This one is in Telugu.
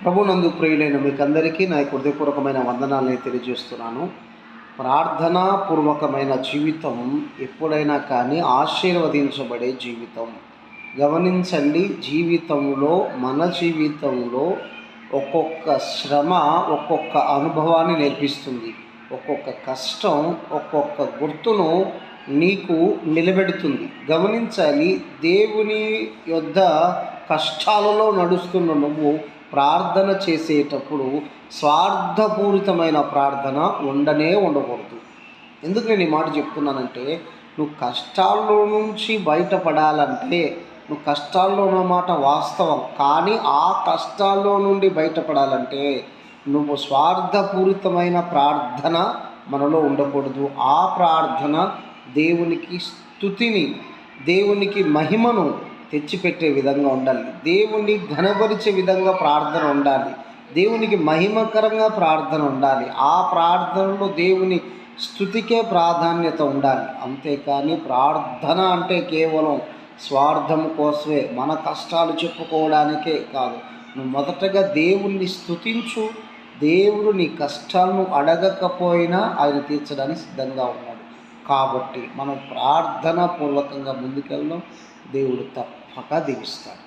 ప్రభునందు ప్రియులైన మీకందరికీ నా హృదయపూర్వకమైన వందనాలని తెలియజేస్తున్నాను. ప్రార్థనాపూర్వకమైన జీవితం ఎప్పుడైనా కానీ ఆశీర్వదించబడే జీవితం. గమనించండి, మన జీవితంలో ఒక్కొక్క శ్రమ ఒక్కొక్క అనుభవాన్ని నేర్పిస్తుంది. ఒక్కొక్క కష్టం ఒక్కొక్క గుర్తును నీకు నిలబెడుతుంది. గమనించాలి, దేవుని యొద్ద కష్టాలలో నడుస్తున్న నువ్వు ప్రార్థన చేసేటప్పుడు స్వార్థపూరితమైన ప్రార్థన ఉండకూడదు. ఎందుకు నేను ఈ మాట చెప్తున్నానంటే, నువ్వు కష్టాల్లో నుంచి బయటపడాలంటే, నువ్వు కష్టాల్లో ఉన్న మాట వాస్తవం, కానీ ఆ కష్టాల్లో నుండి బయటపడాలంటే నువ్వు స్వార్థపూరితమైన ప్రార్థన మనలో ఉండకూడదు. ఆ ప్రార్థన దేవునికి స్తుతిని, దేవునికి మహిమను తెచ్చిపెట్టే విధంగా ఉండాలి. దేవుణ్ణి ఘనపరిచే విధంగా ప్రార్థన ఉండాలి. దేవునికి మహిమకరంగా ప్రార్థన ఉండాలి. ఆ ప్రార్థనలో దేవుని స్తుతికే ప్రాధాన్యత ఉండాలి. అంతేకాని ప్రార్థన అంటే కేవలం స్వార్థం కోసమే, మన కష్టాలు చెప్పుకోవడానికే కాదు. నువ్వు మొదటగా దేవుణ్ణి స్తుతించు. దేవుడు నీ కష్టాలను అడగకపోయినా ఆయన తీర్చడానికి సిద్ధంగా ఉన్నాడు. కాబట్టి మనం ప్రార్థనా పూర్వకంగా ముందుకెళ్దాం. దేవుడు తప్పక దీవిస్తాడు.